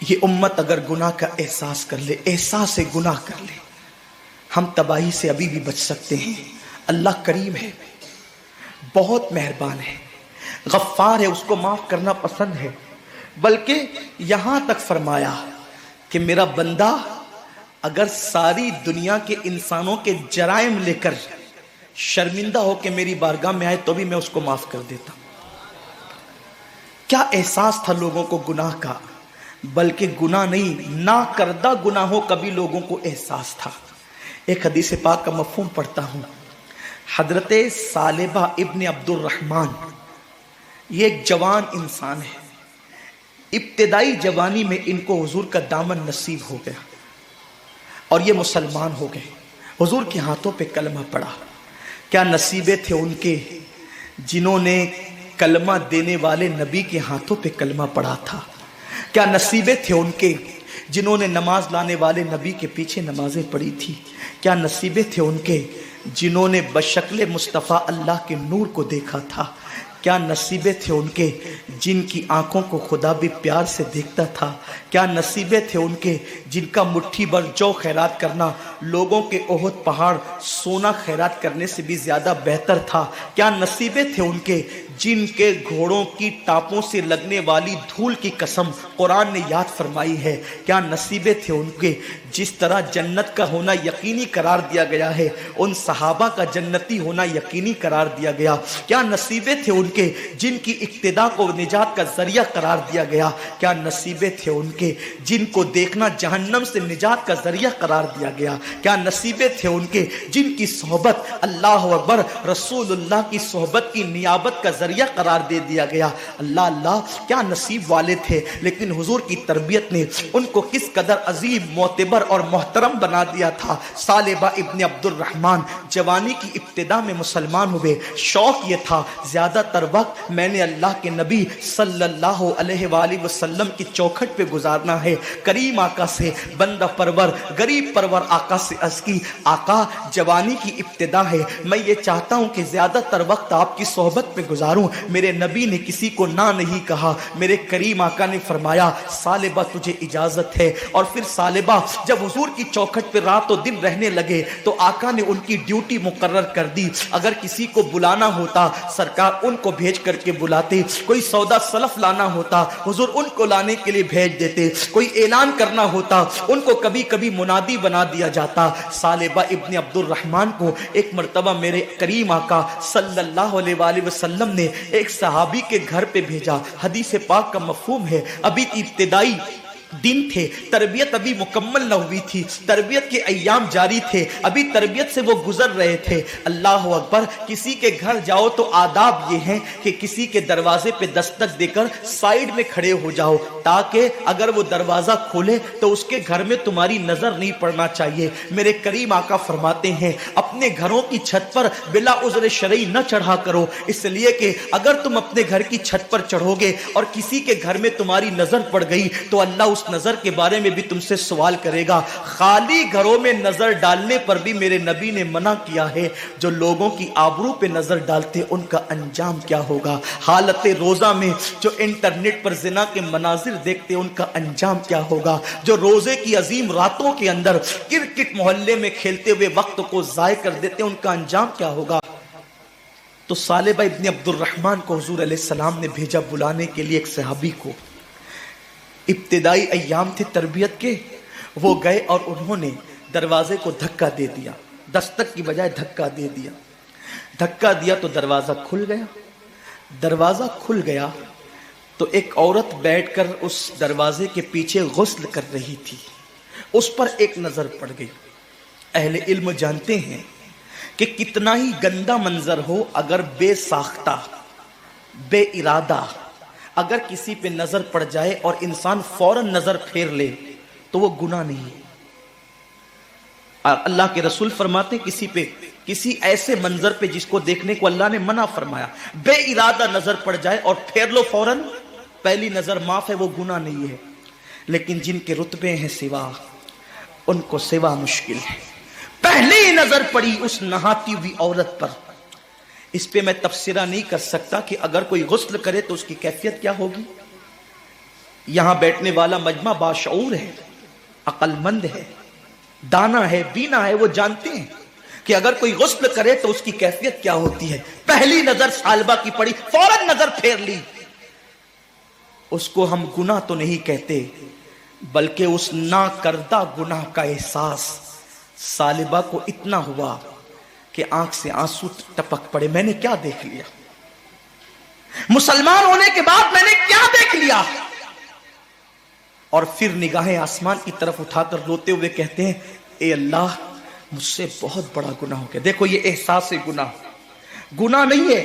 یہ امت اگر گناہ کا احساس کر لے، احساس گناہ کر لے، ہم تباہی سے ابھی بھی بچ سکتے ہیں۔ اللہ کریم ہے، بہت مہربان ہے، غفار ہے، اس کو معاف کرنا پسند ہے۔ بلکہ یہاں تک فرمایا کہ میرا بندہ اگر ساری دنیا کے انسانوں کے جرائم لے کر شرمندہ ہو کے میری بارگاہ میں آئے تو بھی میں اس کو معاف کر دیتا ہوں۔ کیا احساس تھا لوگوں کو گناہ کا، بلکہ گناہ نہیں، نہ کردہ گناہوں کا بھی لوگوں کو احساس تھا۔ ایک حدیث پاک کا مفہوم پڑھتا ہوں۔ حضرت ثعلبہ ابن عبد الرحمن، یہ ایک جوان انسان ہے، ابتدائی جوانی میں ان کو حضور کا دامن نصیب ہو گیا اور یہ مسلمان ہو گئے، حضور کے ہاتھوں پہ کلمہ پڑا۔ کیا نصیبے تھے ان کے جنہوں نے کلمہ دینے والے نبی کے ہاتھوں پہ کلمہ پڑا تھا۔ کیا نصیبے تھے ان کے جنہوں نے نماز لانے والے نبی کے پیچھے نمازیں پڑھی تھی۔ کیا نصیبے تھے ان کے جنہوں نے بشکل مصطفیٰ اللہ کے نور کو دیکھا تھا۔ کیا نصیبے تھے ان کے جن کی آنکھوں کو خدا بھی پیار سے دیکھتا تھا۔ کیا نصیبے تھے ان کے جن کا مٹھی بھر جو خیرات کرنا لوگوں کے احد پہاڑ سونا خیرات کرنے سے بھی زیادہ بہتر تھا۔ کیا نصیبے تھے ان کے جن کے گھوڑوں کی ٹاپوں سے لگنے والی دھول کی قسم قرآن نے یاد فرمائی ہے۔ کیا نصیبے تھے ان کے جس طرح جنت کا ہونا یقینی قرار دیا گیا ہے ان صحابہ کا جنتی ہونا یقینی قرار دیا گیا۔ کیا نصیبے تھے ان کے جن کی اقتدا کو نجات کا ذریعہ قرار دیا گیا۔ کیا نصیبے تھے ان کے جن کو دیکھنا جہنم سے نجات کا ذریعہ قرار دیا گیا۔ کیا نصیبے تھے ان کے جن کی صحبت اللہ اکبر رسول اللہ کی صحبت کی نیابت کا ذریعہ قرار دے دیا گیا۔ اللہ اللہ کیا نصیب والے تھے، لیکن حضور کی تربیت نے ان کو کس قدر عظیم معتبر اور محترم بنا دیا تھا۔ ثعلبہ ابن عبد الرحمن جوانی کی ابتدا میں مسلمان ہوئے، شوق یہ تھا زیادہ تر وقت میں نے اللہ کے نبی صلی اللہ علیہ وآلہ وسلم کی چوکھٹ پہ گزارنا ہے۔ کریم آقا سے بندہ پرور غریب پرور آقا سے عرض کی، آقا جوانی کی ابتدا ہے، میں یہ چاہتا ہوں کہ زیادہ تر وقت آپ کی صحبت پہ گزاروں۔ میرے نبی نے کسی کو نہ نہیں کہا۔ میرے کریم آقا نے فرمایا ثعلبہ تجھے اجازت ہے۔ اور پھر ثعلبہ جب حضور کی چوکھٹ پہ رات و دن رہنے لگے تو آقا نے ان کی ڈیوٹی مقرر کر دی۔ اگر کسی کو بلانا ہوتا سرکار ان کو بھیج کر کے بلاتے، کوئی سودا سلف لانا ہوتا حضور ان کو لانے کے لیے بھیج دیتے، کوئی اعلان کرنا ہوتا ان کو کبھی کبھی منادی بنا دیا جاتا۔ ثعلبہ ابن عبد الرحمن کو ایک مرتبہ میرے کریم آقا صلی اللہ علیہ وآلہ وسلم نے ایک صحابی کے گھر پہ بھیجا۔ حدیث پاک کا مفہوم ہے ابھی ابتدائی دن تھے، تربیت ابھی مکمل نہ ہوئی تھی، تربیت کے ایام جاری تھے، ابھی تربیت سے وہ گزر رہے تھے۔ اللہ اکبر، کسی کے گھر جاؤ تو آداب یہ ہیں کہ کسی کے دروازے پہ دستک دے کر سائیڈ میں کھڑے ہو جاؤ، تاکہ اگر وہ دروازہ کھولے تو اس کے گھر میں تمہاری نظر نہیں پڑنا چاہیے۔ میرے کریم آقا فرماتے ہیں اپنے گھروں کی چھت پر بلا عذر شرعی نہ چڑھا کرو، اس لیے کہ اگر تم اپنے گھر کی چھت پر چڑھو گے اور کسی کے گھر میں تمہاری نظر پڑ گئی تو اللہ اس نظر کے بارے میں بھی تم سے سوال کرے گا۔ خالی گھروں میں نظر ڈالنے پر بھی میرے نبی نے منع کیا ہے۔ جو لوگوں کی آبرو پہ نظر ڈالتے ان کا انجام کیا ہوگا۔ حالت روزہ میں جو انٹرنیٹ پر زنا کے مناظر دیکھتے ان کا انجام کیا ہوگا۔ جو روزے کی عظیم راتوں کے اندر کرکٹ محلے میں کھیلتے ہوئے وقت کو ضائع کر دیتے ان کا انجام کیا ہوگا۔ تو ثعلبہ ابن عبد الرحمن کو حضور علیہ السلام نے بھیجا بلانے کے لیے ایک صحابی کو۔ ابتدائی ایام تھے تربیت کے، وہ گئے اور انہوں نے دروازے کو دھکا دے دیا، دستک کی بجائے دھکا دے دیا۔ دھکا دیا تو دروازہ کھل گیا۔ دروازہ کھل گیا تو ایک عورت بیٹھ کر اس دروازے کے پیچھے غسل کر رہی تھی، اس پر ایک نظر پڑ گئی۔ اہل علم جانتے ہیں کہ کتنا ہی گندا منظر ہو، اگر بے ساختہ بے ارادہ اگر کسی پہ نظر پڑ جائے اور انسان فوراً نظر پھیر لے تو وہ گناہ نہیں۔ اور اللہ کے رسول فرماتے کسی ایسے منظر پہ جس کو دیکھنے کو اللہ نے منع فرمایا، بے ارادہ نظر پڑ جائے اور پھیر لو فوراً، پہلی نظر معاف ہے، وہ گناہ نہیں ہے۔ لیکن جن کے رتبے ہیں سوا، ان کو سوا مشکل ہے۔ پہلی نظر پڑی اس نہاتی ہوئی عورت پر، اس پہ میں تبصرہ نہیں کر سکتا کہ اگر کوئی غسل کرے تو اس کی کیفیت کیا ہوگی۔ یہاں بیٹھنے والا مجمع باشعور ہے، عقل مند ہے، دانا ہے، بینا ہے، وہ جانتے ہیں کہ اگر کوئی غسل کرے تو اس کی کیفیت کیا ہوتی ہے۔ پہلی نظر ثعلبہ کی پڑی، فوراً نظر پھیر لی۔ اس کو ہم گناہ تو نہیں کہتے، بلکہ اس نا کردہ گناہ کا احساس ثعلبہ کو اتنا ہوا کہ آنکھ سے آنسو ٹپک پڑے۔ میں نے کیا دیکھ لیا؟ مسلمان ہونے کے بعد میں نے کیا دیکھ لیا؟ اور پھر نگاہیں آسمان کی طرف اٹھا کر روتے ہوئے کہتے ہیں اے اللہ مجھ سے بہت بڑا گناہ ہو گیا۔ دیکھو یہ احساس گناہ نہیں ہے،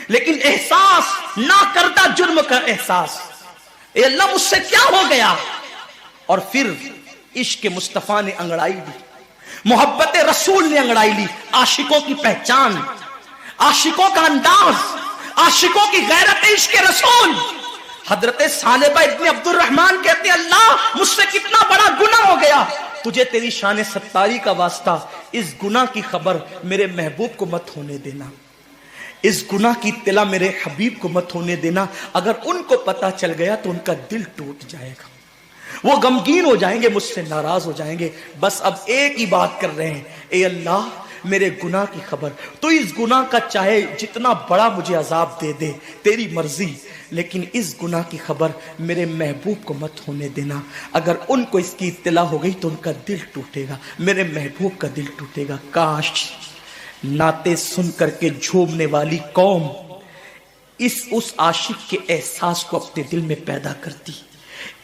لیکن احساس نا کردہ جرم کا احساس۔ اے اللہ مجھ سے کیا ہو گیا؟ اور پھر عشق مصطفیٰ نے انگڑائی لی، محبت رسول نے انگڑائی لی، عاشقوں کی پہچان، عاشقوں کا انداز، عاشقوں کی غیرت عشق رسول۔ حضرت ثعلبہ ابن عبد الرحمن کہتے ہیں اللہ مجھ سے کتنا بڑا گناہ ہو گیا، تجھے تیری شان ستاری کا واسطہ اس گناہ کی خبر میرے محبوب کو مت ہونے دینا، اس گناہ کی اطلاع میرے حبیب کو مت ہونے دینا۔ اگر ان کو پتا چل گیا تو ان کا دل ٹوٹ جائے گا، وہ غمگین ہو جائیں گے، مجھ سے ناراض ہو جائیں گے۔ بس اب ایک ہی بات کر رہے ہیں، اے اللہ میرے گناہ کی خبر، تو اس گناہ کا چاہے جتنا بڑا مجھے عذاب دے دے، تیری مرضی، لیکن اس گناہ کی خبر میرے محبوب کو مت ہونے دینا۔ اگر ان کو اس کی اطلاع ہو گئی تو ان کا دل ٹوٹے گا، میرے محبوب کا دل ٹوٹے گا۔ کاش نعتیں سن کر کے جھومنے والی قوم اس عاشق کے احساس کو اپنے دل میں پیدا کرتی،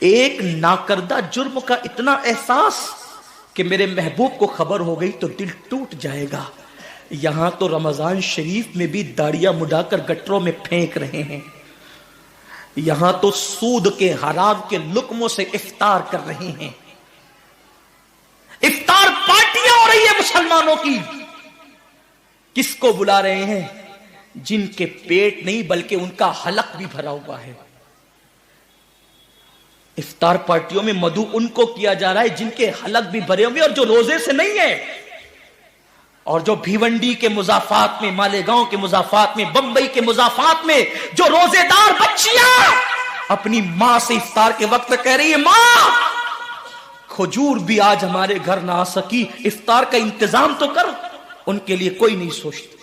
ایک ناکردہ جرم کا اتنا احساس کہ میرے محبوب کو خبر ہو گئی تو دل ٹوٹ جائے گا۔ یہاں تو رمضان شریف میں بھی داڑیاں مڈا کر گٹروں میں پھینک رہے ہیں، یہاں تو سود کے حرام کے لقموں سے افطار کر رہے ہیں، افطار پارٹیاں ہو رہی ہیں مسلمانوں کی۔ کس کو بلا رہے ہیں؟ جن کے پیٹ نہیں بلکہ ان کا حلق بھی بھرا ہوا ہے۔ افطار پارٹیوں میں مدعو ان کو کیا جا رہا ہے جن کے حلق بھی بھرے ہوئے اور جو روزے سے نہیں ہے، اور جو بھیونڈی کے مضافات میں، مالیگاؤں کے مضافات میں، بمبئی کے مضافات میں جو روزے دار بچیاں اپنی ماں سے افطار کے وقت کہہ رہی ہے ماں کھجور بھی آج ہمارے گھر نہ آ سکی، افطار کا انتظام تو کر، ان کے لیے کوئی نہیں سوچتا۔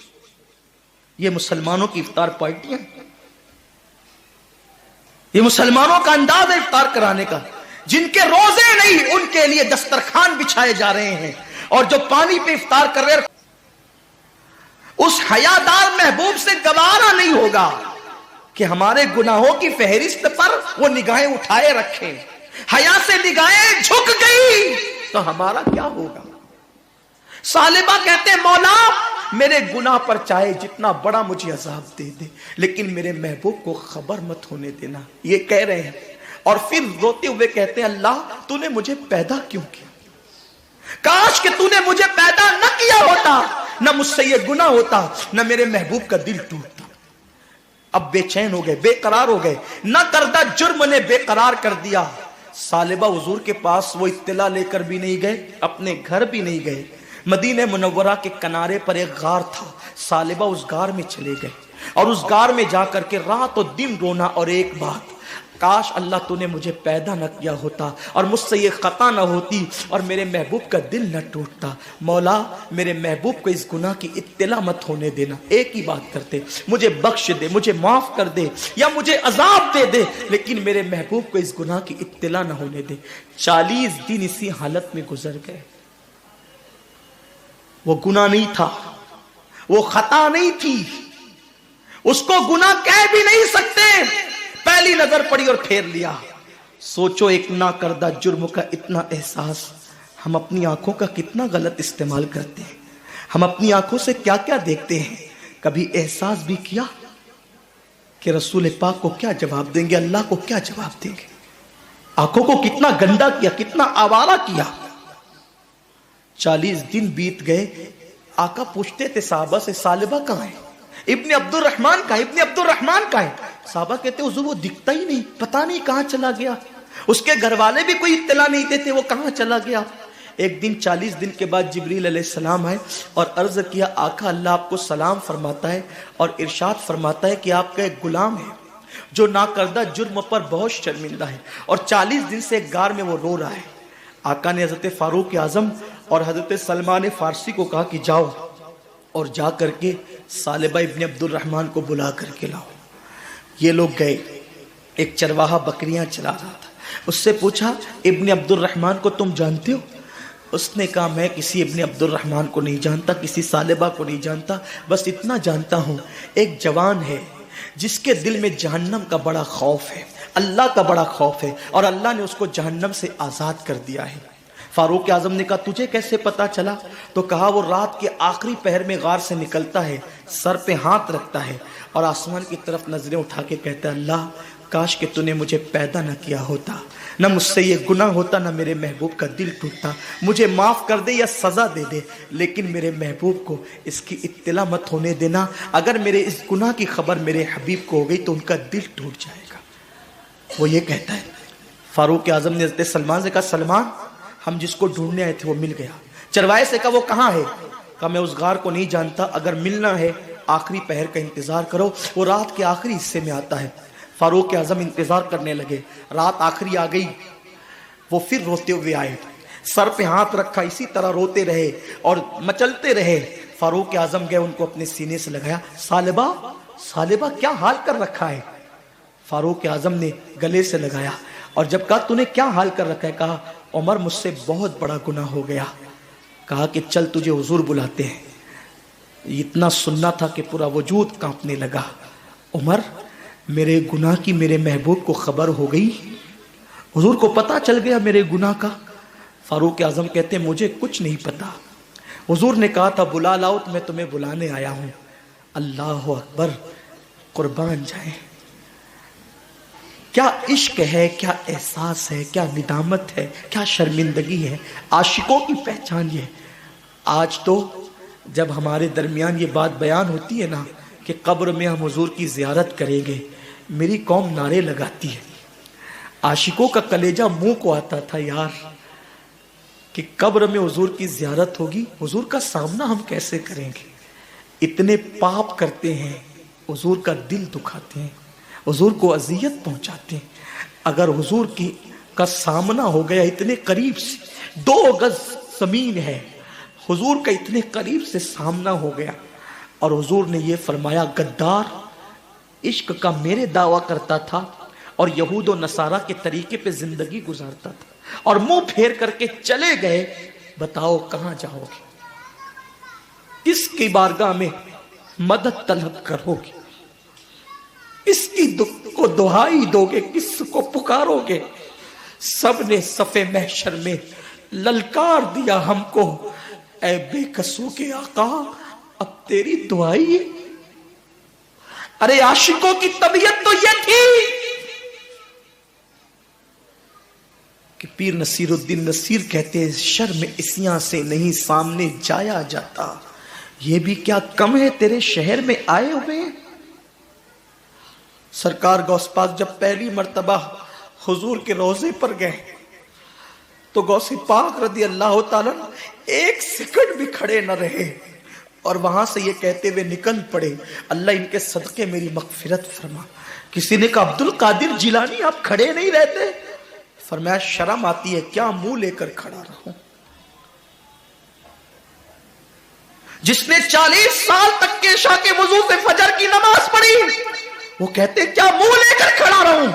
یہ مسلمانوں کی افطار پارٹیاں، یہ مسلمانوں کا انداز ہے افطار کرانے کا۔ جن کے روزے نہیں ان کے لیے دسترخوان بچھائے جا رہے ہیں، اور جو پانی پہ افطار کر رہے ہیں اس حیادار محبوب سے گوارا نہیں ہوگا کہ ہمارے گناہوں کی فہرست پر وہ نگاہیں اٹھائے رکھے۔ حیا سے نگاہیں جھک گئی تو ہمارا کیا ہوگا؟ ثعلبہ کہتے ہیں مولا میرے گناہ پر چاہے جتنا بڑا مجھے عذاب دے دے، لیکن میرے محبوب کو خبر مت ہونے دینا، یہ کہہ رہے ہیں۔ اور پھر روتے ہوئے کہتے ہیں اللہ تو نے مجھے پیدا کیوں کیا؟ کاش کہ تو نے مجھے پیدا نہ کیا ہوتا، نہ مجھ سے یہ گناہ ہوتا، نہ میرے محبوب کا دل ٹوٹتا۔ اب بے چین ہو گئے، بے قرار ہو گئے، نہ کردہ جرم نے بے قرار کر دیا۔ ثعلبہ حضور کے پاس وہ اطلاع لے کر بھی نہیں گئے، اپنے گھر بھی نہیں گئے۔ مدینہ منورہ کے کنارے پر ایک غار تھا، ثعلبہ اس غار میں چلے گئے، اور اس غار میں جا کر کے رات و دن رونا، اور ایک بات، کاش اللہ تو نے مجھے پیدا نہ کیا ہوتا اور مجھ سے یہ خطا نہ ہوتی اور میرے محبوب کا دل نہ ٹوٹتا۔ مولا میرے محبوب کو اس گناہ کی اطلاع مت ہونے دینا، ایک ہی بات کرتے، مجھے بخش دے، مجھے معاف کر دے، یا مجھے عذاب دے دے، لیکن میرے محبوب کو اس گناہ کی اطلاع نہ ہونے دے۔ 40 دن اسی حالت میں گزر گئے۔ وہ گناہ نہیں تھا، وہ خطا نہیں تھی، اس کو گناہ کہہ بھی نہیں سکتے، پہلی نظر پڑی اور پھیر لیا۔ سوچو ایک نہ کردہ جرم کا اتنا احساس، ہم اپنی آنکھوں کا کتنا غلط استعمال کرتے ہیں، ہم اپنی آنکھوں سے کیا کیا دیکھتے ہیں۔ کبھی احساس بھی کیا کہ رسول پاک کو کیا جواب دیں گے، اللہ کو کیا جواب دیں گے؟ آنکھوں کو کتنا گندا کیا، کتنا آوارہ کیا۔ 40 دن بیت گئے، آقا پوچھتے تھے صحابہ سے ثعلبہ کہاں ہے؟ ابن عبد الرحمن کہاں ہے؟ ابن عبد الرحمن کہاں ہے؟ صحابہ کہتے حضور وہ دکھتا ہی نہیں، پتہ نہیں کہاں چلا گیا۔ اس کے گھر والے بھی کوئی اطلاع نہیں دیتے وہ کہاں چلا گیا۔ ایک دن 40 دن کے بعد جبریل علیہ السلام آئے اور عرض کیا آقا اللہ آپ کو سلام فرماتا ہے اور ارشاد فرماتا ہے کہ آپ کا ایک غلام ہے جو ناکردہ جرم پر بہت شرمندہ ہے، اور 40 دن سے ایک غار میں وہ رو رہا ہے۔ آقا نے حضرت فاروق اعظم اور حضرت سلمان فارسی کو کہا کہ جاؤ اور جا کر کے ثعلبہ ابن عبد الرحمن کو بلا کر کے لاؤ۔ یہ لوگ گئے، ایک چرواہا بکریاں چلا رہا تھا، اس سے پوچھا ابن عبد الرحمن کو تم جانتے ہو؟ اس نے کہا میں کسی ابن عبد الرحمن کو نہیں جانتا، کسی ثعلبہ کو نہیں جانتا، بس اتنا جانتا ہوں ایک جوان ہے جس کے دل میں جہنم کا بڑا خوف ہے، اللہ کا بڑا خوف ہے، اور اللہ نے اس کو جہنم سے آزاد کر دیا ہے۔ فاروق اعظم نے کہا تجھے کیسے پتا چلا؟ تو کہا وہ رات کے آخری پہر میں غار سے نکلتا ہے، سر پہ ہاتھ رکھتا ہے اور آسمان کی طرف نظریں اٹھا کے کہتا ہے اللہ کاش کہ تو نے مجھے پیدا نہ کیا ہوتا، نہ مجھ سے یہ گناہ ہوتا، نہ میرے محبوب کا دل ٹوٹتا، مجھے معاف کر دے یا سزا دے دے، لیکن میرے محبوب کو اس کی اطلاع مت ہونے دینا، اگر میرے اس گناہ کی خبر میرے حبیب کو ہو گئی تو ان کا دل ٹوٹ جائے گا۔ وہ یہ کہتا ہے۔ فاروق اعظم نے حضرت سلمان سے کہا سلمان ہم جس کو ڈھونڈنے آئے تھے وہ مل گیا۔ چرواہے سے کہا وہ کہاں ہے؟ کہا میں اس غار کو نہیں جانتا، اگر ملنا ہے آخری پہر کا انتظار کرو، وہ رات کے آخری حصے میں آتا ہے۔ فاروق اعظم انتظار کرنے لگے، رات آخری آ گئی، وہ پھر روتے ہوئے آئے، سر پہ ہاتھ رکھا، اسی طرح روتے رہے اور مچلتے رہے۔ فاروق اعظم گئے، ان کو اپنے سینے سے لگایا، ثعلبہ ثعلبہ کیا حال کر رکھا ہے؟ فاروق اعظم نے گلے سے لگایا اور جب کہا تو نے کیا حال کر رکھا ہے؟ کہا عمر مجھ سے بہت بڑا گناہ ہو گیا۔ کہا کہ چل تجھے حضور بلاتے ہیں۔ اتنا سننا تھا کہ پورا وجود کانپنے لگا۔ عمر میرے گناہ کی میرے محبوب کو خبر ہو گئی، حضور کو پتا چل گیا میرے گناہ کا؟ فاروق اعظم کہتے ہیں مجھے کچھ نہیں پتا، حضور نے کہا تھا بلا لاؤ تو میں تمہیں بلانے آیا ہوں۔ اللہ اکبر، قربان جائیں، کیا عشق ہے، کیا احساس ہے، کیا ندامت ہے، کیا شرمندگی ہے، عاشقوں کی پہچان یہ۔ آج تو جب ہمارے درمیان یہ بات بیان ہوتی ہے نا کہ قبر میں ہم حضور کی زیارت کریں گے، میری قوم نعرے لگاتی ہے، عاشقوں کا کلیجہ منہ کو آتا تھا یار کہ قبر میں حضور کی زیارت ہوگی، حضور کا سامنا ہم کیسے کریں گے؟ اتنے پاپ کرتے ہیں، حضور کا دل دکھاتے ہیں، حضور کو اذیت پہنچاتے ہیں۔ اگر حضور کا سامنا ہو گیا اتنے قریب سے، 2 گز زمین ہے، حضور کا اتنے قریب سے سامنا ہو گیا اور حضور نے یہ فرمایا غدار عشق کا میرے دعویٰ کرتا تھا اور یہود و نصارہ کے طریقے پہ زندگی گزارتا تھا اور منہ پھیر کر کے چلے گئے، بتاؤ کہاں جاؤ گے؟ کس کی بارگاہ میں مدد طلب کرو گے؟ اس کی کو دہائی دو گے؟ کس کو پکارو گے؟ سب نے صف محشر میں للکار دیا ہم کو، اے بے کسوں کے آقا اب تیری دعائی ہے۔ ارے عاشقوں کی طبیعت تو یہ تھی کہ پیر نصیر الدین نصیر کہتے ہیں شرم اسیاں سے نہیں سامنے جایا جاتا، یہ بھی کیا کم ہے تیرے شہر میں آئے ہوئے۔ سرکار غوث پاک جب پہلی مرتبہ حضور کے روضے پر گئے تو غوث پاک رضی اللہ تعالیٰ 1 سیکنڈ بھی کھڑے نہ رہے اور وہاں سے یہ کہتے ہوئے نکل پڑے اللہ ان کے صدقے میری مغفرت فرما۔ کسی نے کہا عبد القادر جیلانی آپ کھڑے نہیں رہتے؟ فرمایا شرم آتی ہے کیا منہ لے کر کھڑا رہوں؟ جس نے 40 سال تک کے عشاء کے وضو سے فجر کی نماز پڑھی وہ کہتے کیا منہ لے کر کھڑا رہوں؟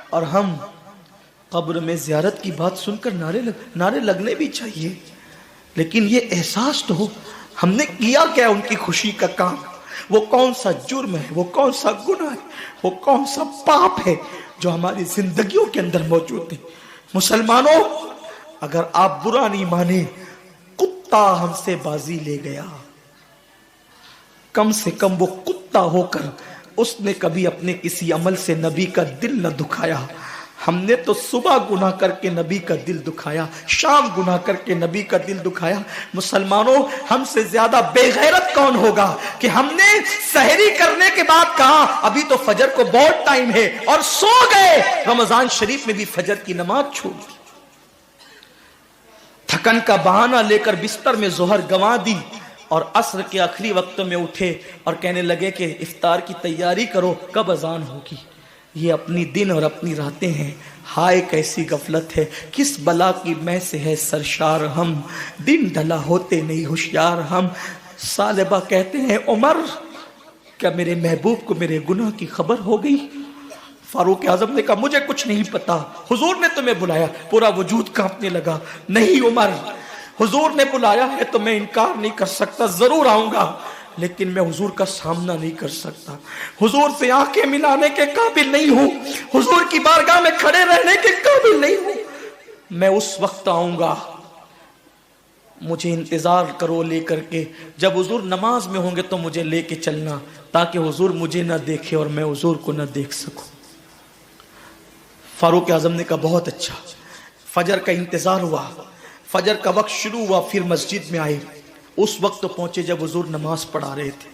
اور ہم قبر میں زیارت کی بات سن کر نعرے لگنے بھی چاہیے، لیکن یہ احساس تو ہو ہم نے کیا کیا ان کی خوشی کا کام، وہ کون سا جرم ہے، وہ کون سا گناہ ہے، وہ کون سا پاپ ہے جو ہماری زندگیوں کے اندر موجود ہے۔ مسلمانوں اگر آپ برا نہیں مانے، کتا ہم سے بازی لے گیا، کم سے کم وہ کتا ہو کر اس نے کبھی اپنے کسی عمل سے نبی کا دل نہ دکھایا۔ ہم نے تو صبح گناہ کر کے نبی کا دل دکھایا، شام گناہ کر کے نبی کا دل دکھایا۔ مسلمانوں ہم سے زیادہ بے غیرت کون ہوگا کہ ہم نے سحری کرنے کے بعد کہا ابھی تو فجر کو بہت ٹائم ہے اور سو گئے، رمضان شریف میں بھی فجر کی نماز چھوڑ دی، تھکن کا بہانہ لے کر بستر میں ظہر گنوا دی اور عصر کے آخری وقت میں اٹھے اور کہنے لگے کہ افطار کی تیاری کرو، کب اذان ہوگی؟ یہ اپنی دن اور اپنی راتیں ہیں، ہائے کیسی غفلت ہے، کس بلا کی میں سے ہے سرشار ہم، دن ڈھلا ہوتے نہیں ہوشیار ہم۔ ثعلبہ کہتے ہیں عمر کیا میرے محبوب کو میرے گناہ کی خبر ہو گئی؟ فاروق اعظم نے کہا مجھے کچھ نہیں پتا، حضور نے تمہیں بلایا۔ پورا وجود کانپنے لگا، نہیں عمر، حضور نے بلایا ہے تو میں انکار نہیں کر سکتا، ضرور آؤں گا، لیکن میں حضور کا سامنا نہیں کر سکتا، حضور سے آنکھیں ملانے کے قابل نہیں ہوں، حضور کی بارگاہ میں کھڑے رہنے کے قابل نہیں ہوں، میں اس وقت آؤں گا، مجھے انتظار کرو لے کر کے، جب حضور نماز میں ہوں گے تو مجھے لے کے چلنا، تاکہ حضور مجھے نہ دیکھے اور میں حضور کو نہ دیکھ سکوں۔ فاروق اعظم نے کہا بہت اچھا۔ فجر کا انتظار ہوا، فجر کا وقت شروع ہوا، پھر مسجد میں آئے، اس وقت پہنچے جب حضور نماز پڑھا رہے تھے۔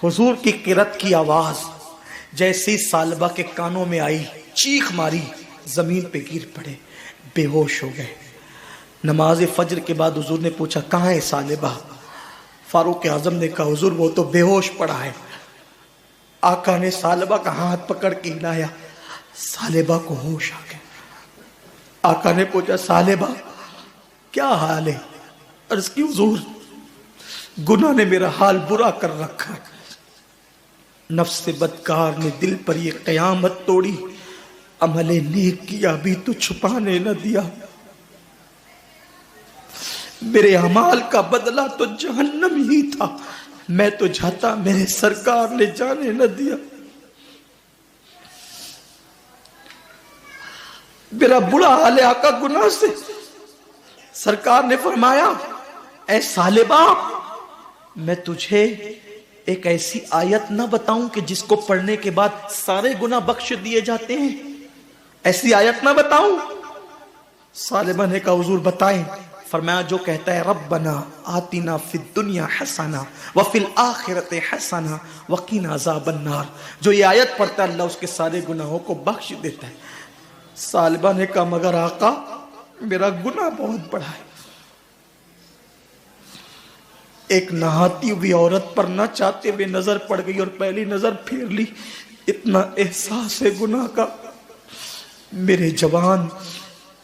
حضور کی قرات کی آواز جیسی ثعلبہ کے کانوں میں آئی، چیخ ماری، زمین پہ گر پڑے، بے ہوش ہو گئے۔ نماز فجر کے بعد حضور نے پوچھا کہاں ہے ثعلبہ؟ فاروق اعظم نے کہا حضور وہ تو بے ہوش پڑا ہے۔ آقا نے ثعلبہ کا ہاتھ پکڑ کے ہلایا، ثعلبہ کو ہوش آ گیا۔ آقا نے پوچھا ثعلبہ کیا حال ہے؟ عرض کی حضور گناہ نے میرا حال برا کر رکھا، نفس بدکار نے دل پر یہ قیامت توڑی، عمل نیک کیا بھی تو چھپانے نہ دیا، میرے اعمال کا بدلہ تو جہنم ہی تھا، میں تو جاتا میرے سرکار نے جانے نہ دیا، میرا برا حال ہے آقا گناہ سے۔ سرکار نے فرمایا اے ثعلبہ میں تجھے ایک ایسی آیت نہ بتاؤں کہ جس کو پڑھنے کے بعد سارے گناہ بخش دیے جاتے ہیں؟ ایسی آیت نہ بتاؤں؟ ثعلبہ نے کہا حضور بتائیں۔ فرمایا جو کہتا ہے ربنا آتنا فی الدنیا حسنہ وفی الآخرۃ حسنہ وقنا عذاب النار، جو یہ آیت پڑھتا ہے اللہ اس کے سارے گناہوں کو بخش دیتا ہے۔ ثعلبہ نے کہا مگر آقا میرا گناہ بہت بڑا ہے، ایک نہاتی ہوئی عورت پر نہ چاہتے ہوئے نظر پڑ گئی اور پہلی نظر پھیر لی، اتنا احساس ہے گناہ کا۔ میرے جوان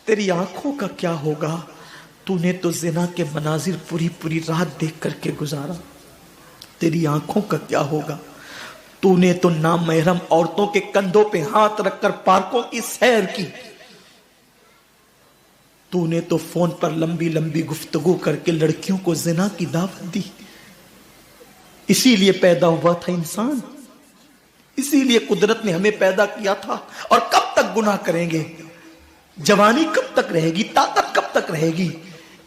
تیری آنکھوں کا کیا ہوگا؟ تو نے تو زنا کے مناظر پوری پوری رات دیکھ کر کے گزارا، تیری آنکھوں کا کیا ہوگا؟ تو نے تو نامحرم عورتوں کے کندھوں پہ ہاتھ رکھ کر پارکوں کی سیر کی، تو نے تو فون پر لمبی لمبی گفتگو کر کے لڑکیوں کو زنا کی دعوت دی۔ اسی لیے پیدا ہوا تھا انسان، اسی لیے قدرت نے ہمیں پیدا کیا تھا۔ اور کب تک گناہ کریں گے؟ جوانی کب تک رہے گی؟ طاقت کب تک رہے گی؟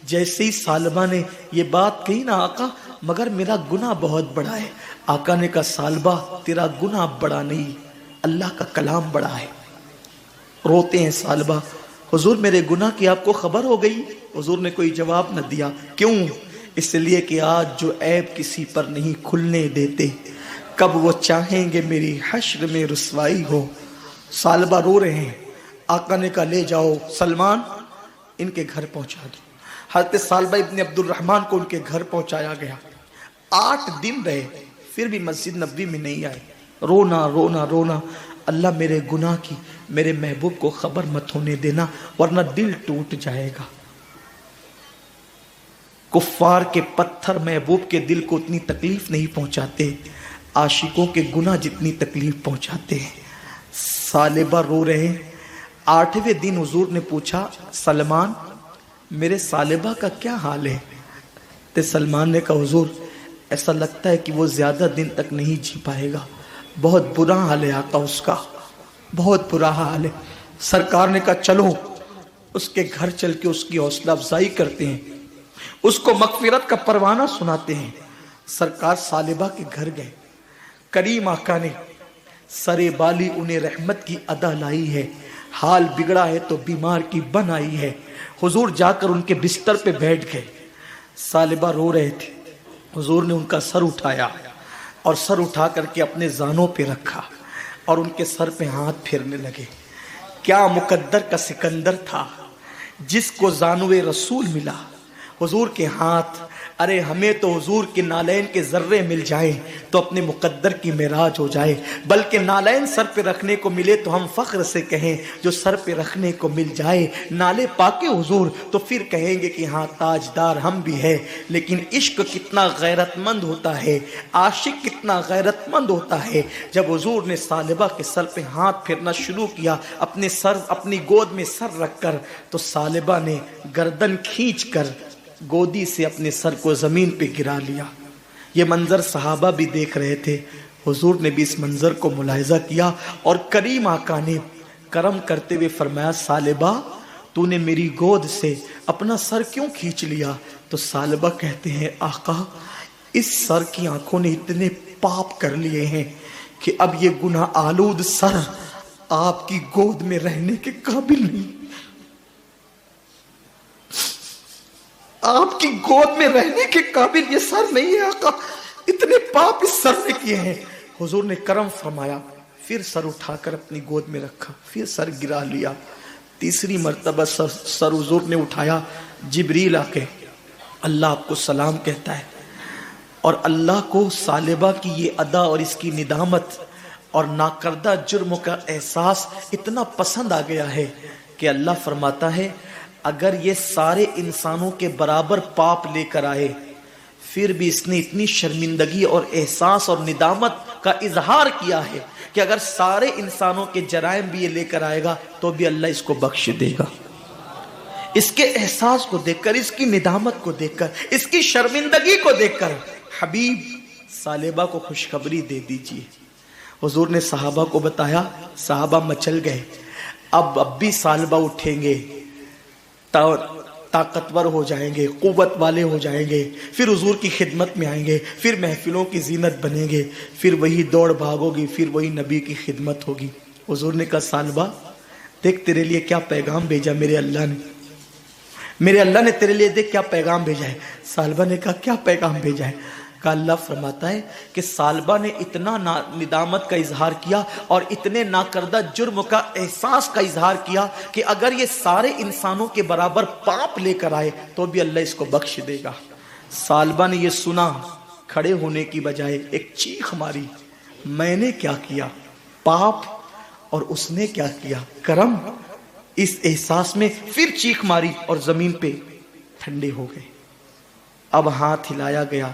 جیسے ہی ثعلبہ نے یہ بات کہی نا آقا مگر میرا گناہ بہت بڑا ہے، آقا نے کہا ثعلبہ تیرا گناہ بڑا نہیں، اللہ کا کلام بڑا ہے۔ روتے ہیں ثعلبہ حضور میرے گناہ کی آپ کو خبر ہو گئی؟ حضور نے کوئی جواب نہ دیا۔ کیوں؟ اس لیے کہ آج جو عیب کسی پر نہیں کھلنے دیتے، کب وہ چاہیں گے میری حشر میں رسوائی ہو۔ ثعلبہ رو رہے ہیں، آقا نے کہا لے جاؤ سلمان ان کے گھر پہنچا دو۔ حضرت ثعلبہ ابن عبد الرحمن کو ان کے گھر پہنچایا گیا، 8 دن رہے، پھر بھی مسجد نبوی میں نہیں آئے، رونا رونا رونا، اللہ میرے گناہ کی میرے محبوب کو خبر مت ہونے دینا ورنہ دل ٹوٹ جائے گا۔ کفار کے پتھر محبوب کے دل کو اتنی تکلیف نہیں پہنچاتے، عاشقوں کے گناہ جتنی تکلیف پہنچاتے ہیں۔ ثعلبہ رو رہے ہیں۔ 8ویں دن حضور نے پوچھا سلمان میرے ثعلبہ کا کیا حال ہے؟ تو سلمان نے کہا حضور ایسا لگتا ہے کہ وہ زیادہ دن تک نہیں جی پائے گا، بہت برا حال ہے آقا اس کا، بہت برا حال ہے۔ سرکار نے کہا چلو اس کے گھر چل کے اس کی حوصلہ افزائی کرتے ہیں، اس کو مغفرت کا پروانہ سناتے ہیں۔ سرکار ثعلبہ کے گھر گئے، کریم آقا نے سرے بالی انہیں رحمت کی ادا لائی ہے، حال بگڑا ہے تو بیمار کی بن آئی ہے۔ حضور جا کر ان کے بستر پہ بیٹھ گئے، ثعلبہ رو رہے تھے، حضور نے ان کا سر اٹھایا اور سر اٹھا کر کے اپنے زانوں پہ رکھا اور ان کے سر پہ ہاتھ پھیرنے لگے۔ کیا مقدر کا سکندر تھا جس کو زانوے رسول ملا، حضور کے ہاتھ ارے ہمیں تو حضور کے نالین کے ذرے مل جائیں تو اپنے مقدر کی معراج ہو جائے، بلکہ نالین سر پہ رکھنے کو ملے تو ہم فخر سے کہیں جو سر پہ رکھنے کو مل جائے، نالے پاکے حضور تو پھر کہیں گے کہ ہاں تاجدار ہم بھی ہے۔ لیکن عشق کتنا غیرت مند ہوتا ہے، عاشق کتنا غیرت مند ہوتا ہے۔ جب حضور نے ثعلبہ کے سر پہ ہاتھ پھیرنا شروع کیا، اپنی گود میں سر رکھ کر، تو ثعلبہ نے گردن کھینچ کر گودی سے اپنے سر کو زمین پہ گرا لیا۔ یہ منظر صحابہ بھی دیکھ رہے تھے، حضور نے بھی اس منظر کو ملاحظہ کیا، اور کریم آقا نے کرم کرتے ہوئے فرمایا ثعلبہ تو نے میری گود سے اپنا سر کیوں کھینچ لیا؟ تو ثعلبہ کہتے ہیں آقا اس سر کی آنکھوں نے اتنے پاپ کر لیے ہیں کہ اب یہ گناہ آلود سر آپ کی گود میں رہنے کے قابل نہیں، آپ کی گود میں رہنے کے قابل یہ سر نہیں ہے آقا، اتنے پاپ اس سر نے کیے ہیں۔ حضور نے کرم فرمایا، پھر سر اٹھا کر اپنی گود میں رکھا، پھر سر گرا لیا، تیسری مرتبہ سر حضور نے اٹھایا، جبریل آ کے اللہ آپ کو سلام کہتا ہے، اور اللہ کو ثعلبہ کی یہ ادا اور اس کی ندامت اور ناکردہ جرم کا احساس اتنا پسند آ گیا ہے کہ اللہ فرماتا ہے اگر یہ سارے انسانوں کے برابر پاپ لے کر آئے پھر بھی اس نے اتنی شرمندگی اور احساس اور ندامت کا اظہار کیا ہے کہ اگر سارے انسانوں کے جرائم بھی یہ لے کر آئے گا تو بھی اللہ اس کو بخش دے گا۔ اس کے احساس کو دیکھ کر، اس کی ندامت کو دیکھ کر، اس کی شرمندگی کو دیکھ کر حبیب ثعلبہ کو خوشخبری دے دیجئے۔ حضور نے صحابہ کو بتایا، صحابہ مچل گئے، اب بھی ثعلبہ اٹھیں گے، طاقتور ہو جائیں گے، قوت والے ہو جائیں گے، پھر حضور کی خدمت میں آئیں گے، پھر محفلوں کی زینت بنیں گے، پھر وہی دوڑ بھاگ ہوگی، پھر وہی نبی کی خدمت ہوگی۔ حضور نے کہا ثعلبہ دیکھ تیرے لیے کیا پیغام بھیجا میرے اللہ نے، میرے اللہ نے تیرے لیے دیکھ کیا پیغام بھیجا ہے۔ ثعلبہ نے کہا کیا پیغام بھیجا ہے؟ کہ اللہ فرماتا ہے کہ ثعلبہ نے اتنا ندامت کا اظہار کیا اور اتنے ناکردہ جرم کا احساس کا اظہار کیا کہ اگر یہ سارے انسانوں کے برابر پاپ لے کر آئے تو بھی اللہ اس کو بخش دے گا۔ ثعلبہ نے یہ سنا، کھڑے ہونے کی بجائے ایک چیخ ماری، میں نے کیا کیا؟ پاپ، اور اس نے کیا کیا؟ کرم۔ اس احساس میں پھر چیخ ماری اور زمین پہ ٹھنڈے ہو گئے۔ اب ہاتھ ہلایا گیا،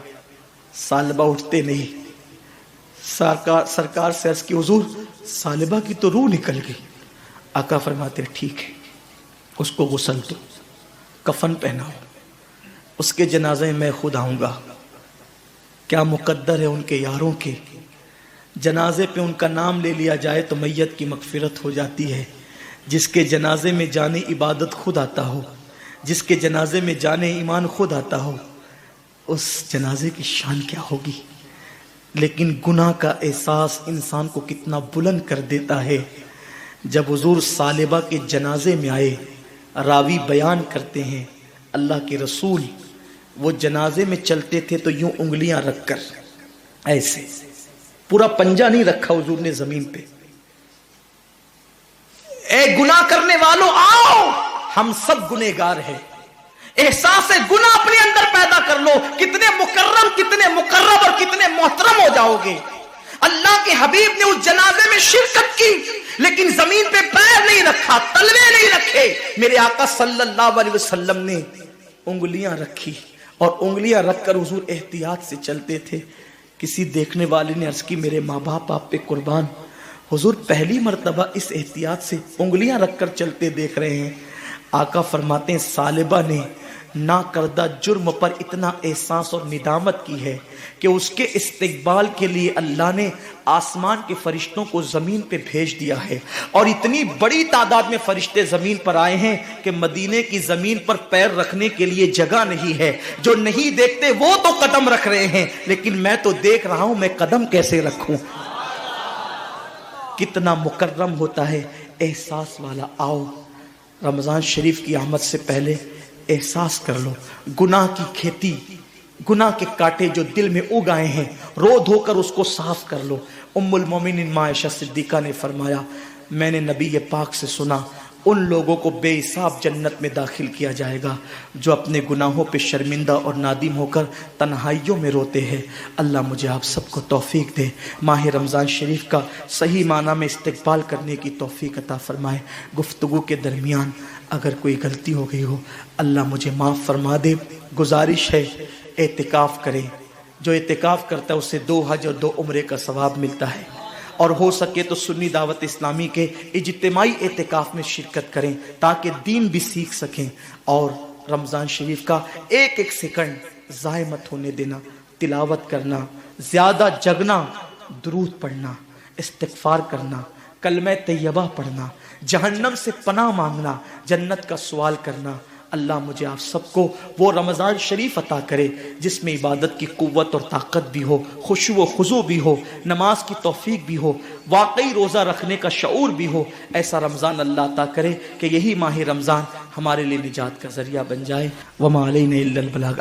ثعلبہ اٹھتے نہیں۔ سرکار سے عرض کی حضور ثعلبہ کی تو روح نکل گئی۔ آقا فرماتے ٹھیک ہے، اس کو غسل دو، کفن پہناؤ، اس کے جنازے میں خود آؤں گا۔ کیا مقدر ہے ان کے یاروں کے، جنازے پہ ان کا نام لے لیا جائے تو میت کی مغفرت ہو جاتی ہے۔ جس کے جنازے میں جانے عبادت خود آتا ہو، جس کے جنازے میں جانے ایمان خود آتا ہو، اس جنازے کی شان کیا ہوگی۔ لیکن گناہ کا احساس انسان کو کتنا بلند کر دیتا ہے۔ جب حضور ثعلبہ کے جنازے میں آئے، راوی بیان کرتے ہیں اللہ کے رسول وہ جنازے میں چلتے تھے تو یوں انگلیاں رکھ کر ایسے، پورا پنجہ نہیں رکھا حضور نے زمین پہ۔ اے گناہ کرنے والوں آؤ، ہم سب گنہگار ہیں، احساس گناہ اپنے اندر پیدا کر لو، کتنے مکرم، کتنے مقرب اور کتنے محترم ہو جاؤ گے۔ اللہ کے حبیب نے اس جنازے میں شرکت کی لیکن زمین پہ پیر نہیں رکھا، تلوے نہیں رکھے۔ میرے آقا صلی اللہ علیہ وسلم نے انگلیاں رکھی اور انگلیاں رکھ کر حضور احتیاط سے چلتے تھے۔ کسی دیکھنے والے نے عرض کی میرے ماں باپ آپ پہ قربان، حضور پہلی مرتبہ اس احتیاط سے انگلیاں رکھ کر چلتے دیکھ رہے ہیں۔ آقا فرماتے ہیں ثعلبہ نے نہ کردہ جرم پر اتنا احساس اور ندامت کی ہے کہ اس کے استقبال کے لیے اللہ نے آسمان کے فرشتوں کو زمین پہ بھیج دیا ہے، اور اتنی بڑی تعداد میں فرشتے زمین پر آئے ہیں کہ مدینے کی زمین پر پیر رکھنے کے لیے جگہ نہیں ہے۔ جو نہیں دیکھتے وہ تو قدم رکھ رہے ہیں، لیکن میں تو دیکھ رہا ہوں، میں قدم کیسے رکھوں؟ کتنا مکرم ہوتا ہے احساس والا۔ آؤ رمضان شریف کی آمد سے پہلے احساس کر لو، گناہ کی کھیتی، گناہ کے کانٹے جو دل میں اگ آئے ہیں، رو دھو کر اس کو صاف کر لو۔ ام المومنین عائشہ صدیقہ نے فرمایا میں نے نبی پاک سے سنا ان لوگوں کو بے حساب جنت میں داخل کیا جائے گا جو اپنے گناہوں پہ شرمندہ اور نادم ہو کر تنہائیوں میں روتے ہیں۔ اللہ مجھے آپ سب کو توفیق دے، ماہ رمضان شریف کا صحیح معنی میں استقبال کرنے کی توفیق عطا فرمائے۔ گفتگو کے درمیان اگر کوئی غلطی ہو گئی ہو اللہ مجھے معاف فرما دے۔ گزارش ہے اعتکاف کریں، جو اعتکاف کرتا ہے اسے 2 حج اور 2 عمرے کا ثواب ملتا ہے، اور ہو سکے تو سنی دعوت اسلامی کے اجتماعی اعتکاف میں شرکت کریں تاکہ دین بھی سیکھ سکیں، اور رمضان شریف کا ایک ایک سیکنڈ ضائع مت ہونے دینا۔ تلاوت کرنا، زیادہ جگنا، درود پڑھنا، استغفار کرنا، کلمہ طیبہ پڑھنا، جہنم سے پناہ مانگنا، جنت کا سوال کرنا۔ اللہ مجھے آپ سب کو وہ رمضان شریف عطا کرے جس میں عبادت کی قوت اور طاقت بھی ہو، خشوع و خضوع بھی ہو، نماز کی توفیق بھی ہو، واقعی روزہ رکھنے کا شعور بھی ہو۔ ایسا رمضان اللہ عطا کرے کہ یہی ماہ رمضان ہمارے لیے نجات کا ذریعہ بن جائے۔ وما علینا الا البلاغ۔